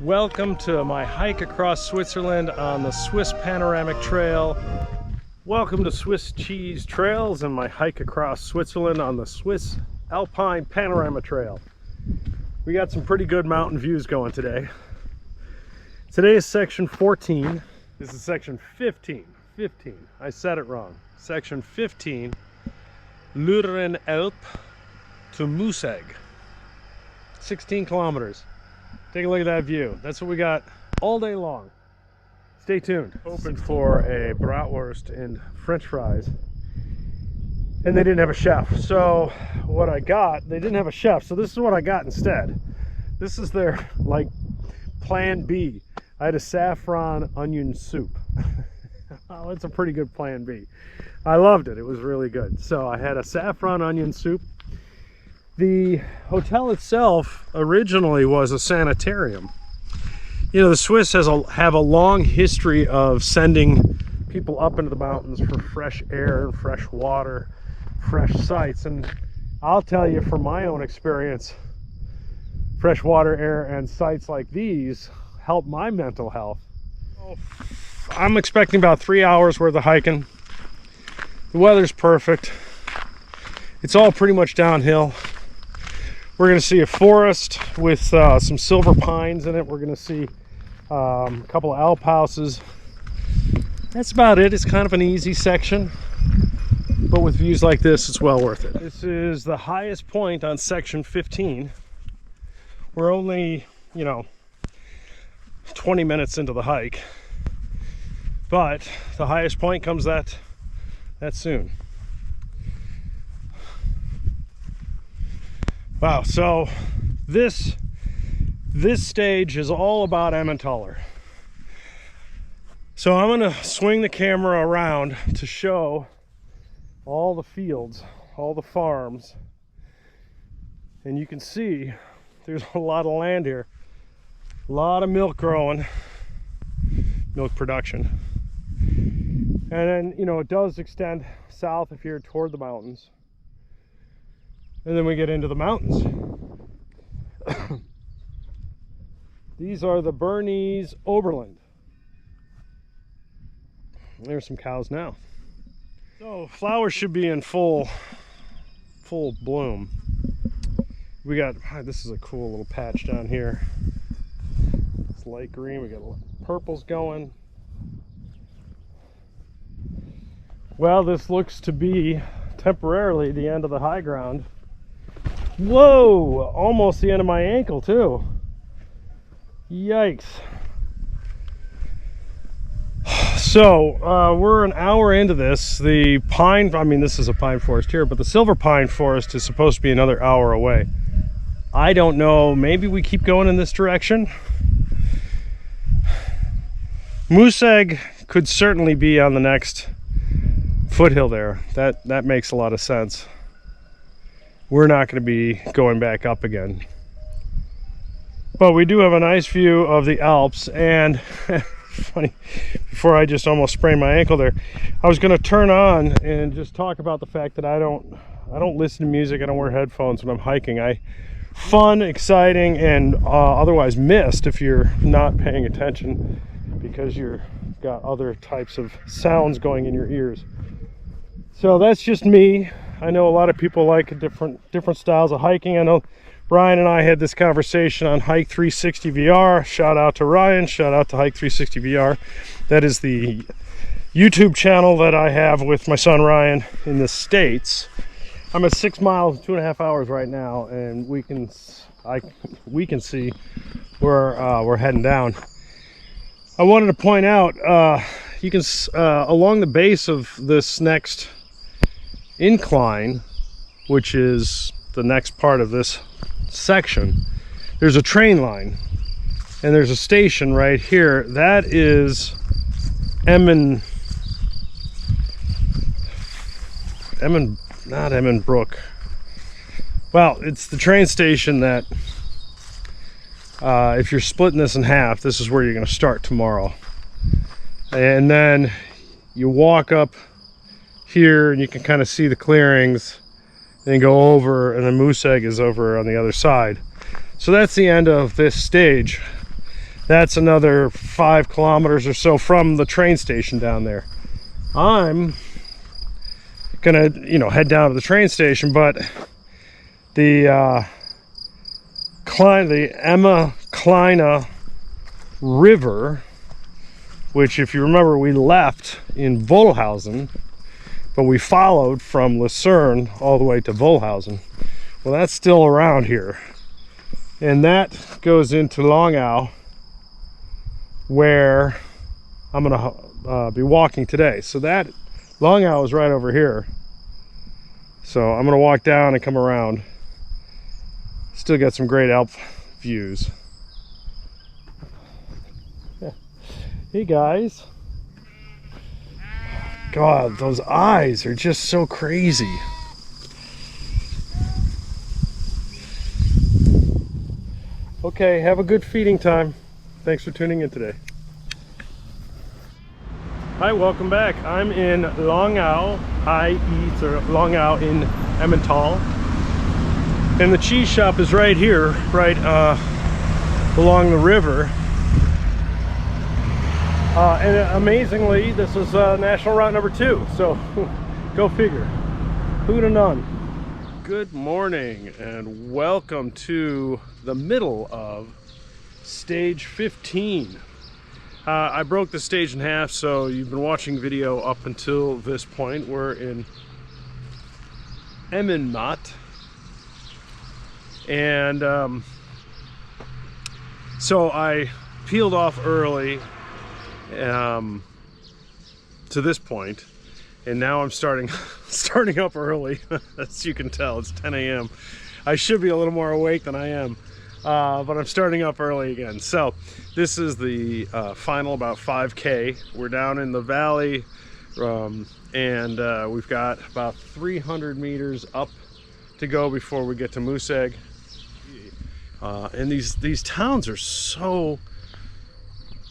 Welcome to my hike across Switzerland on the Swiss Panoramic Trail. Welcome to Swiss Cheese Trails and my hike across Switzerland on the Swiss Alpine Panorama Trail. We got some pretty good mountain views going today. Today is section 14. This is section 15. I said it wrong. Section 15, Lüderenalp to Moosegg. 16 kilometers. Take a look at that view. That's what we got all day long. Stay tuned. Open for a bratwurst and french fries. And they didn't have a chef. So what I got, they didn't have a chef. So this is what I got instead. This is their like plan B. I had a saffron onion soup. Oh, it's a pretty good plan B. I loved it. It was really good. So I had a saffron onion soup. The hotel itself originally was a sanitarium. You know, the Swiss have a long history of sending people up into the mountains for fresh air and fresh water, fresh sights. And I'll tell you from my own experience, fresh water, air, and sights like these help my mental health. I'm expecting about 3 hours worth of hiking. The weather's perfect. It's all pretty much downhill. We're going to see a forest with some silver pines in it. We're going to see a couple of alp houses. That's about it. It's kind of an easy section, but with views like this, it's well worth it. This is the highest point on section 15. We're only, 20 minutes into the hike, but the highest point comes that soon. Wow, so this stage is all about Emmenthaler. So I'm gonna swing the camera around to show all the fields, all the farms, and you can see there's a lot of land here, a lot of milk growing, milk production. And then, it does extend south if you're toward the mountains. And then we get into the mountains. These are the Bernese Oberland. There's some cows now. So flowers should be in full bloom. We got, this is a cool little patch down here. It's light green, we got purples going. Well, this looks to be temporarily the end of the high ground. Whoa, almost the end of my ankle too. Yikes. So we're an hour into this. The pine, this is a pine forest here, but the silver pine forest is supposed to be another hour away. I don't know, maybe we keep going in this direction. Moosegg could certainly be on the next foothill there. That makes a lot of sense. We're not going to be going back up again. But we do have a nice view of the Alps, and funny, before I just almost sprained my ankle there, I was going to turn on and just talk about the fact that I don't listen to music, I don't wear headphones when I'm hiking. Fun, exciting, and otherwise missed if you're not paying attention because you've got other types of sounds going in your ears. So that's just me. I know a lot of people like different styles of hiking. I know Ryan and I had this conversation on Hike 360 VR. Shout out to Ryan, shout out to Hike 360 VR. That is the YouTube channel that I have with my son Ryan in the States. I'm at 6 miles, 2.5 hours right now, and we can see where we're heading down. I wanted to point out, you can along the base of this next incline, which is the next part of this section, there's a train line and there's a station right here. That is not Emmenbrook. Well, it's the train station that if you're splitting this in half, this is where you're going to start tomorrow, and then you walk up here and you can kind of see the clearings, then go over, and then Moosegg is over on the other side. So that's the end of this stage. That's another 5 kilometers or so from the train station down there. I'm gonna, head down to the train station, but the Emmenthaler River, which, if you remember, we left in Volhausen, but we followed from Lucerne all the way to Volhausen. Well, that's still around here, and that goes into Longau, where I'm gonna be walking today. So that Longau is right over here. So I'm gonna walk down and come around. Still got some great Alp views. Yeah. Hey guys. God, those eyes are just so crazy. Okay, have a good feeding time. Thanks for tuning in today. Hi, welcome back. I'm in Longau, or Longau in Emmenthal. And the cheese shop is right here, right along the river. And amazingly, this is National Route number 2, so go figure. Who'd have known? Good morning and welcome to the middle of stage 15. I broke the stage in half, so you've been watching video up until this point. We're in Emmenthal, and so I peeled off early to this point, and now I'm starting up early. As you can tell, it's 10 a.m. I should be a little more awake than I am. But I'm starting up early again. So this is the final about 5K. We're down in the valley, and we've got about 300 meters up to go before we get to Moosegg. And these towns are so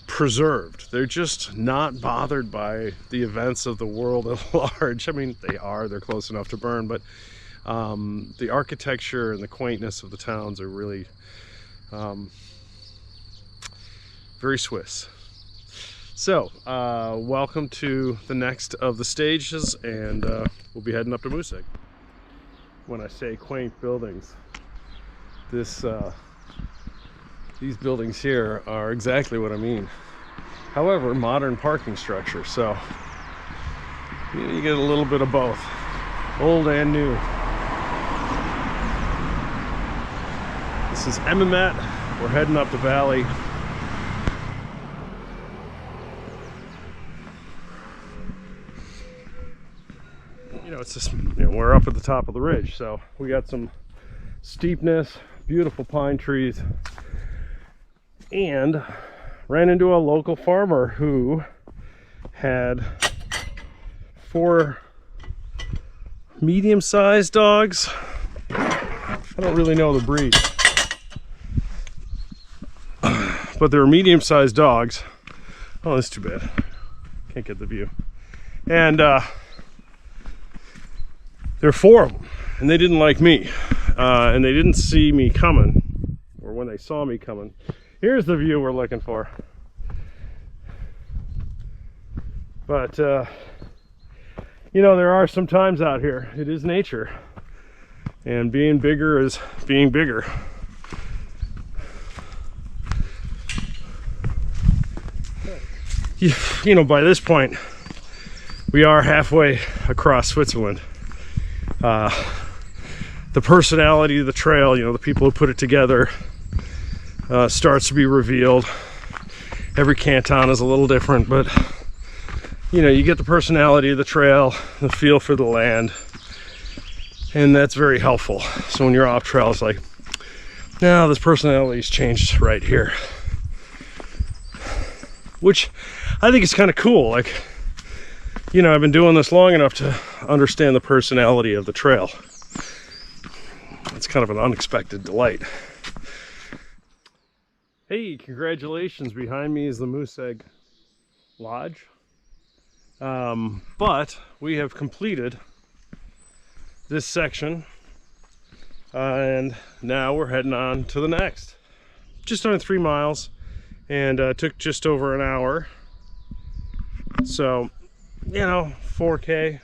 preserved. They're just not bothered by the events of the world at large. I mean, they're close enough to burn, but the architecture and the quaintness of the towns are really very Swiss. So welcome to the next of the stages, and we'll be heading up to Moosegg. When I say quaint buildings, these buildings here are exactly what I mean. However, modern parking structure, so you get a little bit of both, old and new. This is Emmenthal. We're heading up the valley. It's just, we're up at the top of the ridge, so we got some steepness, beautiful pine trees, and ran into a local farmer who had 4 medium-sized dogs. I don't really know the breed, but they were medium-sized dogs. Oh, that's too bad. Can't get the view. And there are 4 of them, and they didn't like me, and they didn't see me coming, or when they saw me coming. Here's the view we're looking for. But there are some times out here. It is nature, and being bigger is being bigger. By this point, we are halfway across Switzerland. The personality of the trail, the people who put it together, starts to be revealed. Every canton is a little different, but you get the personality of the trail, the feel for the land, and that's very helpful. So when you're off trail, it's like, now this personality's changed right here, which I think is kind of cool. Like, I've been doing this long enough to understand the personality of the trail. It's kind of an unexpected delight. Hey, congratulations. Behind me is the Moosegg Lodge. But we have completed this section, and now we're heading on to the next. Just under 3 miles, and took just over an hour. So, you know, 4K,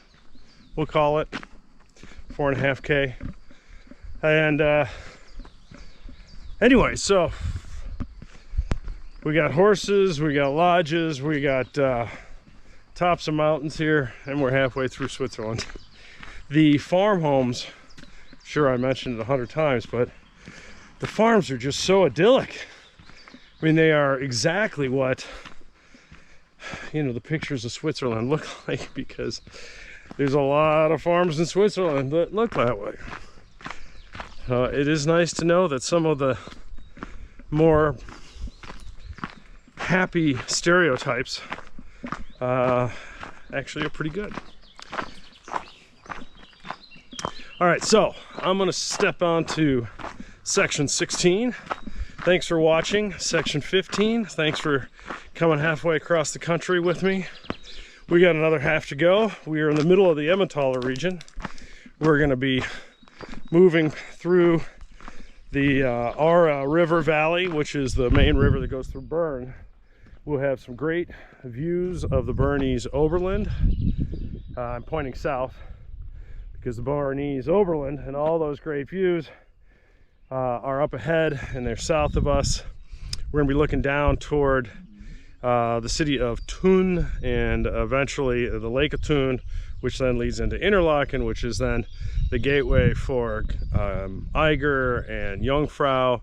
we'll call it 4.5K. And anyway, so we got horses, we got lodges, we got tops of mountains here, and we're halfway through Switzerland. The farm homes, sure, I mentioned it 100 times, but the farms are just so idyllic. I mean, they are exactly what, you know, the pictures of Switzerland look like, because there's a lot of farms in Switzerland that look that way. It is nice to know that some of the more happy stereotypes actually are pretty good. All right, so I'm gonna step on to section 16. Thanks for watching. Section 15, thanks for coming halfway across the country with me. We got another half to go. We are in the middle of the Emmenthaler region. We're gonna be moving through the Aare River Valley, which is the main river that goes through Bern. We'll have some great views of the Bernese Oberland. I'm pointing south because the Bernese Oberland and all those great views are up ahead, and they're south of us. We're going to be looking down toward the city of Thun, and eventually the Lake of Thun, which then leads into Interlaken, which is then the gateway for Eiger and Jungfrau,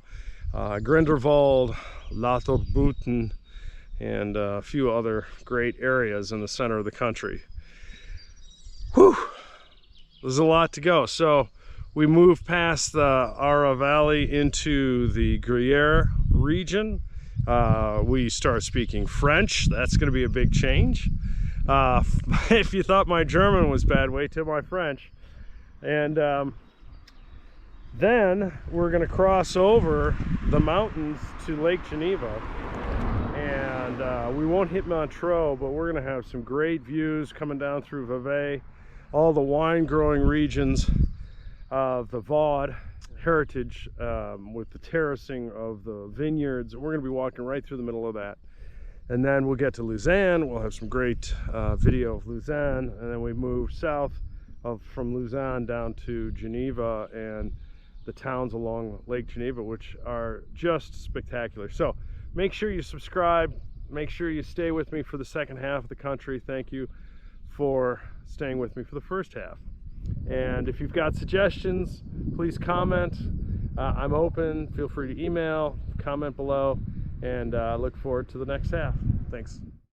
Grindelwald, Lauterbrunnen, and a few other great areas in the center of the country. Whew! There's a lot to go. So we move past the Aare Valley into the Gruyere region. We start speaking French. That's going to be a big change. If you thought my German was bad, wait till my French. And then we're going to cross over the mountains to Lake Geneva. And we won't hit Montreux, but we're going to have some great views coming down through Vevey, all the wine growing regions of the Vaud heritage, with the terracing of the vineyards. We're going to be walking right through the middle of that. And then we'll get to Lausanne. We'll have some great video of Lausanne, and then we move south from Lausanne down to Geneva and the towns along Lake Geneva, which are just spectacular. So make sure you subscribe. Make sure you stay with me for the second half of the country. Thank you for staying with me for the first half. And if you've got suggestions, please comment. I'm open. Feel free to email, comment below, and look forward to the next half. Thanks.